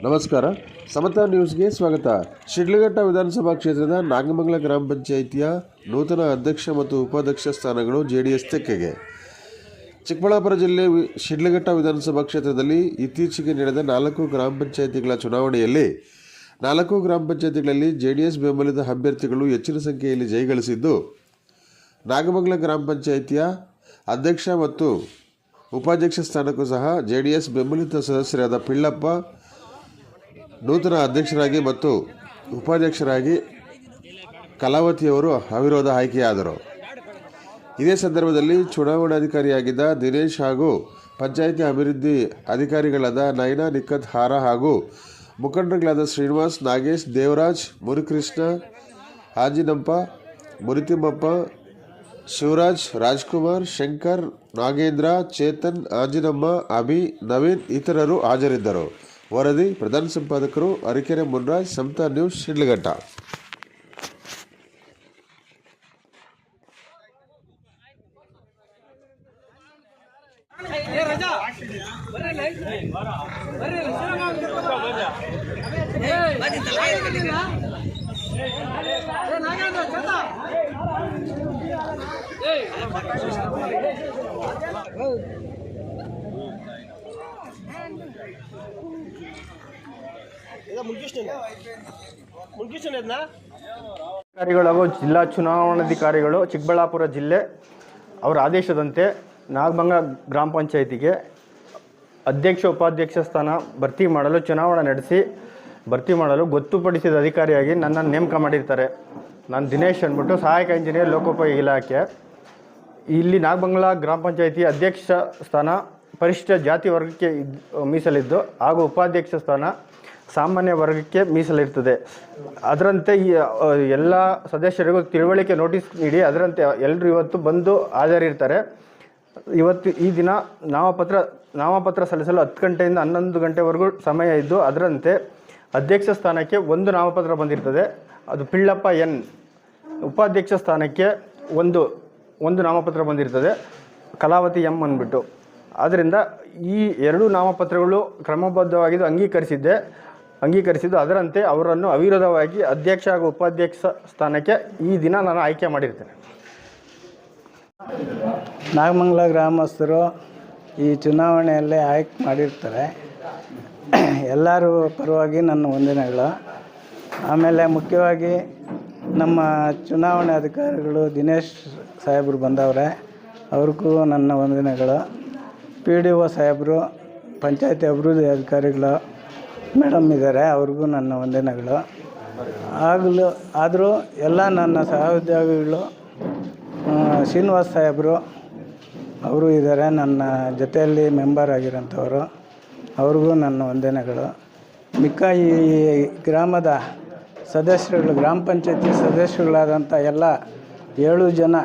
ನಮಸ್ಕಾರ, ಸಮತಾ ನ್ಯೂಸ್ಗೆ ಸ್ವಾಗತ. ಶಿಡ್ಲಘಟ್ಟ ವಿಧಾನಸಭಾ ಕ್ಷೇತ್ರದ ನಾಗಮಂಗಲ ಗ್ರಾಮ ಪಂಚಾಯಿತಿಯ ನೂತನ ಅಧ್ಯಕ್ಷ ಮತ್ತು ಉಪಾಧ್ಯಕ್ಷ ಸ್ಥಾನಗಳು ಜೆಡಿಎಸ್ ತೆಕ್ಕೆಗೆ. ಚಿಕ್ಕಬಳ್ಳಾಪುರ ಜಿಲ್ಲೆ ಶಿಡ್ಲಘಟ್ಟ ವಿಧಾನಸಭಾ ಕ್ಷೇತ್ರದಲ್ಲಿ ಇತ್ತೀಚೆಗೆ ನಡೆದ 4 ಗ್ರಾಮ ಪಂಚಾಯಿತಿಗಳ ಚುನಾವಣೆಯಲ್ಲಿ 4 ಗ್ರಾಮ ಪಂಚಾಯಿತಿಗಳಲ್ಲಿ ಜೆಡಿಎಸ್ ಬೆಂಬಲಿತ ಅಭ್ಯರ್ಥಿಗಳು ಹೆಚ್ಚಿನ ಸಂಖ್ಯೆಯಲ್ಲಿ ಜಯಗಳಿಸಿದ್ದು, ನಾಗಮಂಗಲ ಗ್ರಾಮ ಪಂಚಾಯಿತಿಯ ಅಧ್ಯಕ್ಷ ಮತ್ತು ಉಪಾಧ್ಯಕ್ಷ ಸ್ಥಾನಕ್ಕೂ ಸಹ ಜೆಡಿಎಸ್ ಬೆಂಬಲಿತ ಸದಸ್ಯರಾದ ಪಿಳ್ಳಪ್ಪ ನೂತನ ಅಧ್ಯಕ್ಷರಾಗಿ ಮತ್ತು ಉಪಾಧ್ಯಕ್ಷರಾಗಿ ಕಲಾವತಿಯವರು ಅವಿರೋಧ ಆಯ್ಕೆಯಾದರು. ಇದೇ ಸಂದರ್ಭದಲ್ಲಿ ಚುನಾವಣಾಧಿಕಾರಿಯಾಗಿದ್ದ ದಿನೇಶ್ ಹಾಗೂ ಪಂಚಾಯಿತಿ ಅಭಿವೃದ್ಧಿ ಅಧಿಕಾರಿಗಳಾದ ನಯನಾ ನಿಖತ್ ಹಾರ ಹಾಗೂ ಮುಖಂಡರುಗಳಾದ ಶ್ರೀನಿವಾಸ್, ನಾಗೇಶ್, ದೇವರಾಜ್, ಮುನಿಕೃಷ್ಣ, ಆಂಜಿನಪ್ಪ, ಮುನಿತಿಮ್ಮಪ್ಪ, ಶಿವರಾಜ್, ರಾಜ್ಕುಮಾರ್, ಶಂಕರ್, ನಾಗೇಂದ್ರ, ಚೇತನ್, ಆಂಜಿನಮ್ಮ, ಅಭಿ, ನವೀನ್ ಇತರರು ಹಾಜರಿದ್ದರು. ವರದಿ ಪ್ರಧಾನ ಸಂಪಾದಕರು ಅರಕೆರೆ ಮುನ್ರಾಜ್, ಸಮತಾ ನ್ಯೂಸ್, ಶಿಡ್ಲಘಟ್ಟ. ಅಧಿಕಾರಿಗಳು ಹಾಗೂ ಜಿಲ್ಲಾ ಚುನಾವಣಾಧಿಕಾರಿಗಳು ಚಿಕ್ಕಬಳ್ಳಾಪುರ ಜಿಲ್ಲೆ ಅವರ ಆದೇಶದಂತೆ ನಾಗಮಂಗಲ ಗ್ರಾಮ ಪಂಚಾಯಿತಿಗೆ ಅಧ್ಯಕ್ಷ ಉಪಾಧ್ಯಕ್ಷ ಸ್ಥಾನ ಭರ್ತಿ ಮಾಡಲು ಚುನಾವಣೆ ನಡೆಸಿ ಭರ್ತಿ ಮಾಡಲು ಗೊತ್ತುಪಡಿಸಿದ ಅಧಿಕಾರಿಯಾಗಿ ನನ್ನನ್ನು ನೇಮಕ ಮಾಡಿರ್ತಾರೆ. ನಾನು ದಿನೇಶ್ ಅಂದ್ಬಿಟ್ಟು ಸಹಾಯಕ ಇಂಜಿನಿಯರ್ ಲೋಕೋಪಯೋಗಿ ಇಲಾಖೆ. ಇಲ್ಲಿ ನಾಗಮಂಗಲ ಗ್ರಾಮ ಪಂಚಾಯಿತಿ ಅಧ್ಯಕ್ಷ ಸ್ಥಾನ ಪರಿಶಿಷ್ಟ ಜಾತಿ ವರ್ಗಕ್ಕೆ ಮೀಸಲಿದ್ದು ಹಾಗೂ ಉಪಾಧ್ಯಕ್ಷ ಸ್ಥಾನ ಸಾಮಾನ್ಯ ವರ್ಗಕ್ಕೆ ಮೀಸಲಿರ್ತದೆ. ಅದರಂತೆ ಈ ಎಲ್ಲ ಸದಸ್ಯರಿಗೂ ತಿಳುವಳಿಕೆ ನೋಟಿಸ್ ನೀಡಿ ಅದರಂತೆ ಎಲ್ಲರೂ ಇವತ್ತು ಬಂದು ಹಾಜರಿರ್ತಾರೆ. ಇವತ್ತು ಈ ದಿನ ನಾಮಪತ್ರ ಸಲ್ಲಿಸಲು 10 ಗಂಟೆಯಿಂದ 11 ಗಂಟೆವರೆಗೂ ಸಮಯ ಇದ್ದು, ಅದರಂತೆ ಅಧ್ಯಕ್ಷ ಸ್ಥಾನಕ್ಕೆ 1 ನಾಮಪತ್ರ ಬಂದಿರ್ತದೆ, ಅದು ಪಿಳ್ಳಪ್ಪ ಎನ್. ಉಪಾಧ್ಯಕ್ಷ ಸ್ಥಾನಕ್ಕೆ ಒಂದು ನಾಮಪತ್ರ ಬಂದಿರ್ತದೆ, ಕಲಾವತಿ ಎಂ ಅಂದ್ಬಿಟ್ಟು. ಆದ್ದರಿಂದ ಈ 2 ನಾಮಪತ್ರಗಳು ಕ್ರಮಬದ್ಧವಾಗಿದ್ದು ಅಂಗೀಕರಿಸಿದ್ದು ಅದರಂತೆ ಅವರನ್ನು ಅವಿರೋಧವಾಗಿ ಅಧ್ಯಕ್ಷ ಹಾಗೂ ಉಪಾಧ್ಯಕ್ಷ ಸ್ಥಾನಕ್ಕೆ ಈ ದಿನ ನಾನು ಆಯ್ಕೆ ಮಾಡಿರ್ತೇನೆ. ನಾಗಮಂಗಲ ಗ್ರಾಮಸ್ಥರು ಈ ಚುನಾವಣೆಯಲ್ಲೇ ಆಯ್ಕೆ ಮಾಡಿರ್ತಾರೆ. ಎಲ್ಲರೂ ಪರವಾಗಿ ನನ್ನ ವಂದನೆಗಳು. ಆಮೇಲೆ ಮುಖ್ಯವಾಗಿ ನಮ್ಮ ಚುನಾವಣೆ ಅಧಿಕಾರಿಗಳು ದಿನೇಶ್ ಸಾಹೇಬರು ಬಂದವರೆ, ಅವ್ರಿಗೂ ನನ್ನ ವಂದನೆಗಳು. PDO ಸಾಹೇಬರು, ಪಂಚಾಯತಿ ಅಭಿವೃದ್ಧಿ ಅಧಿಕಾರಿಗಳು ಮೇಡಮ್ ಇದ್ದಾರೆ, ಅವ್ರಿಗೂ ನನ್ನ ವಂದನೆಗಳು. ಆದರೂ ಎಲ್ಲ ನನ್ನ ಸಹೋದ್ಯೋಗಿಗಳು, ಶ್ರೀನಿವಾಸ್ ಸಾಹೇಬರು ಅವರು ಇದ್ದಾರೆ, ನನ್ನ ಜೊತೆಯಲ್ಲಿ ಮೆಂಬರ್ ಆಗಿರೋಂಥವರು, ಅವ್ರಿಗೂ ನನ್ನ ವಂದನೆಗಳು. ಮಿಕ್ಕ ಈ ಗ್ರಾಮದ ಸದಸ್ಯರುಗಳು, ಗ್ರಾಮ ಪಂಚಾಯತಿ ಸದಸ್ಯರುಗಳಾದಂಥ ಎಲ್ಲ 7 ಜನ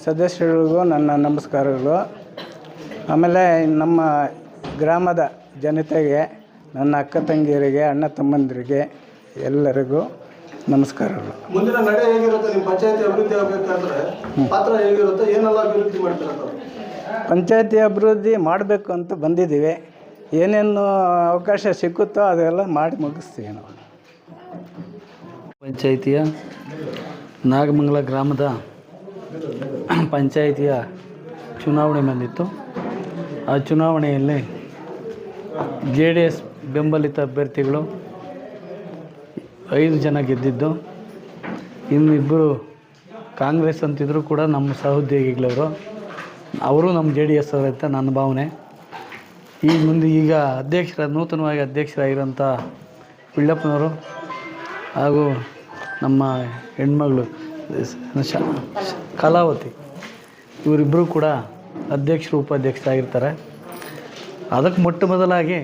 ಸದಸ್ಯರಿಗೂ ನನ್ನ ನಮಸ್ಕಾರಗಳು. ಆಮೇಲೆ ನಮ್ಮ ಗ್ರಾಮದ ಜನತೆಗೆ, ನನ್ನ ಅಕ್ಕ ತಂಗಿಯರಿಗೆ, ಅಣ್ಣ ತಮ್ಮಂದಿರಿಗೆ ಎಲ್ಲರಿಗೂ ನಮಸ್ಕಾರಗಳು. ಮುಂದಿನ ನಡೆ ಹೇಗಿರುತ್ತೆ? ನಿಮ್ಮ ಪಂಚಾಯತಿ ಅಭಿವೃದ್ಧಿ ಆಗಬೇಕಾದ್ರೆ ಪಾತ್ರ ಹೇಗಿರುತ್ತೆ? ಏನೆಲ್ಲ ಅಭಿವೃದ್ಧಿ ಮಾಡ್ತಾರೆ? ಪಂಚಾಯತಿ ಅಭಿವೃದ್ಧಿ ಮಾಡಬೇಕು ಅಂತ ಬಂದಿದ್ದೀವಿ. ಏನೇನು ಅವಕಾಶ ಸಿಕ್ಕುತ್ತೋ ಅದೆಲ್ಲ ಮಾಡಿ ಮುಗಿಸ್ತೀವಿ ನಾವು. ಪಂಚಾಯಿತಿಯ ನಾಗಮಂಗಲ ಗ್ರಾಮದ ಪಂಚಾಯಿತಿಯ ಚುನಾವಣೆ ಬಂದಿತ್ತು. ಆ ಚುನಾವಣೆಯಲ್ಲಿ JDS ಬೆಂಬಲಿತ ಅಭ್ಯರ್ಥಿಗಳು 5 ಜನ ಗೆದ್ದಿದ್ದು, ಇನ್ನಿಬ್ಬರು ಕಾಂಗ್ರೆಸ್ ಅಂತಿದ್ರು ಕೂಡ ನಮ್ಮ ಸಹೋದ್ಯೋಗಿಗಳವರು, ಅವರು ನಮ್ಮ JDS ಅವರಂತ ನನ್ನ ಭಾವನೆ. ಈಗ ನೂತನವಾಗಿ ಅಧ್ಯಕ್ಷರಾಗಿರೋಂಥ ಪಿಳ್ಳಪ್ಪನವರು ಹಾಗೂ ನಮ್ಮ ಹೆಣ್ಮಗಳು ಕಲಾವತಿ, ಇವರಿಬ್ಬರು ಕೂಡ ಅಧ್ಯಕ್ಷರು ಉಪಾಧ್ಯಕ್ಷರಾಗಿರ್ತಾರೆ. ಅದಕ್ಕೆ ಮೊಟ್ಟ ಮೊದಲಾಗಿ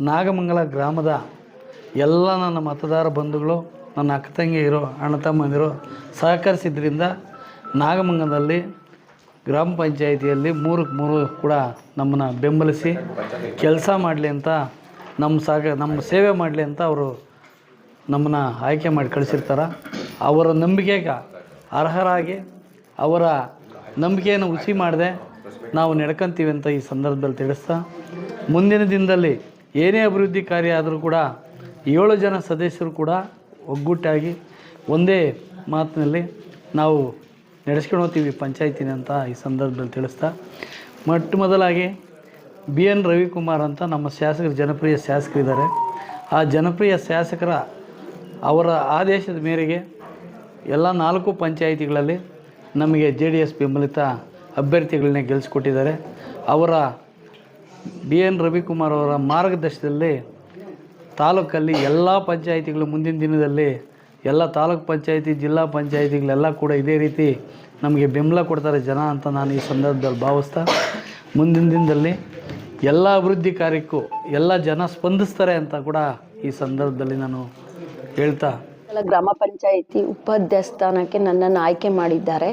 ನಾಗಮಂಗಲ ಗ್ರಾಮದ ಎಲ್ಲ ನನ್ನ ಮತದಾರ ಬಂಧುಗಳು, ನನ್ನ ಅಕ್ಕ ತಂಗಿಯರು, ಅಣ್ಣ ತಮ್ಮಂದಿರು ಸಹಕರಿಸಿದ್ರಿಂದ ನಾಗಮಂಗಲದಲ್ಲಿ ಗ್ರಾಮ ಪಂಚಾಯಿತಿಯಲ್ಲಿ 3 ಕೂಡ ನಮ್ಮನ್ನು ಬೆಂಬಲಿಸಿ ಕೆಲಸ ಮಾಡಲಿ ಅಂತ, ನಮ್ಮ ಸೇವೆ ಮಾಡಲಿ ಅಂತ ಅವರು ನಮ್ಮನ್ನು ಆಯ್ಕೆ ಮಾಡಿ ಕಳಿಸಿರ್ತಾರೆ. ಅವರ ನಂಬಿಕೆಗೆ ಅರ್ಹರಾಗಿ ಅವರ ನಂಬಿಕೆಯನ್ನು ಹುಸಿ ಮಾಡದೆ ನಾವು ನಡ್ಕೊಂತೀವಿ ಅಂತ ಈ ಸಂದರ್ಭದಲ್ಲಿ ತಿಳಿಸ್ತಾ, ಮುಂದಿನ ದಿನದಲ್ಲಿ ಏನೇ ಅಭಿವೃದ್ಧಿ ಕಾರ್ಯ ಆದರೂ ಕೂಡ 7 ಜನ ಸದಸ್ಯರು ಕೂಡ ಒಗ್ಗಟ್ಟಾಗಿ ಒಂದೇ ಮಾತಿನಲ್ಲಿ ನಾವು ನಡೆಸ್ಕೊಂಡು ಹೋಗ್ತೀವಿ ಪಂಚಾಯತಿನ ಅಂತ ಈ ಸಂದರ್ಭದಲ್ಲಿ ತಿಳಿಸ್ತಾ, ಮೊದಲಾಗಿ BN ರವಿಕುಮಾರ್ ಅಂತ ನಮ್ಮ ಶಾಸಕರು, ಜನಪ್ರಿಯ ಶಾಸಕರಿದ್ದಾರೆ. ಆ ಜನಪ್ರಿಯ ಶಾಸಕರ ಅವರ ಆದೇಶದ ಮೇರೆಗೆ ಎಲ್ಲ 4 ಪಂಚಾಯಿತಿಗಳಲ್ಲಿ ನಮಗೆ JDS ಬೆಂಬಲಿತ ಅಭ್ಯರ್ಥಿಗಳನ್ನೇ ಗೆಲ್ಲಿಸ್ಕೊಟ್ಟಿದ್ದಾರೆ. ಅವರ BN ರವಿಕುಮಾರ್ ಅವರ ಮಾರ್ಗದರ್ಶನದಲ್ಲಿ ತಾಲೂಕಲ್ಲಿ ಎಲ್ಲ ಪಂಚಾಯಿತಿಗಳು ಮುಂದಿನ ದಿನದಲ್ಲಿ ಎಲ್ಲ ತಾಲೂಕು ಪಂಚಾಯಿತಿ, ಜಿಲ್ಲಾ ಪಂಚಾಯಿತಿಗಳೆಲ್ಲ ಕೂಡ ಇದೇ ರೀತಿ ನಮಗೆ ಬೆಂಬಲ ಕೊಡ್ತಾರೆ ಜನ ಅಂತ ನಾನು ಈ ಸಂದರ್ಭದಲ್ಲಿ ಭಾವಿಸ್ತಾ, ಮುಂದಿನ ದಿನದಲ್ಲಿ ಎಲ್ಲ ಅಭಿವೃದ್ಧಿ ಕಾರ್ಯಕ್ಕೂ ಎಲ್ಲ ಜನ ಸ್ಪಂದಿಸ್ತಾರೆ ಅಂತ ಕೂಡ ಈ ಸಂದರ್ಭದಲ್ಲಿ ನಾನು ಹೇಳ್ತಾ, ಗ್ರಾಮ ಪಂಚಾಯಿತಿ ಉಪಾಧ್ಯಕ್ಷ ಸ್ಥಾನಕ್ಕೆ ನನ್ನನ್ನು ಆಯ್ಕೆ ಮಾಡಿದ್ದಾರೆ.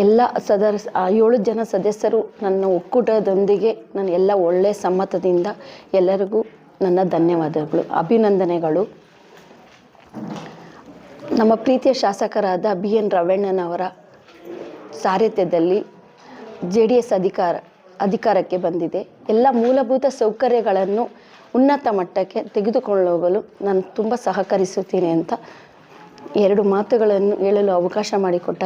ಎಲ್ಲ 7 ಜನ ಸದಸ್ಯರು ನನ್ನ ಒಕ್ಕೂಟದೊಂದಿಗೆ ನಾನು ಎಲ್ಲ ಒಳ್ಳೆಯ ಸಮ್ಮತದಿಂದ ಎಲ್ಲರಿಗೂ ನನ್ನ ಧನ್ಯವಾದಗಳು, ಅಭಿನಂದನೆಗಳು. ನಮ್ಮ ಪ್ರೀತಿಯ ಶಾಸಕರಾದ BN ರವಣ್ಣನವರ ಸಾರಥ್ಯದಲ್ಲಿ JDS ಅಧಿಕಾರಕ್ಕೆ ಬಂದಿದೆ. ಎಲ್ಲ ಮೂಲಭೂತ ಸೌಕರ್ಯಗಳನ್ನು ಉನ್ನತ ಮಟ್ಟಕ್ಕೆ ತೆಗೆದುಕೊಳ್ಳೋಗಲು ನಾನು ತುಂಬ ಸಹಕರಿಸುತ್ತೀನಿ ಅಂತ 2 ಮಾತುಗಳನ್ನು ಹೇಳಲು ಅವಕಾಶ ಮಾಡಿಕೊಟ್ಟ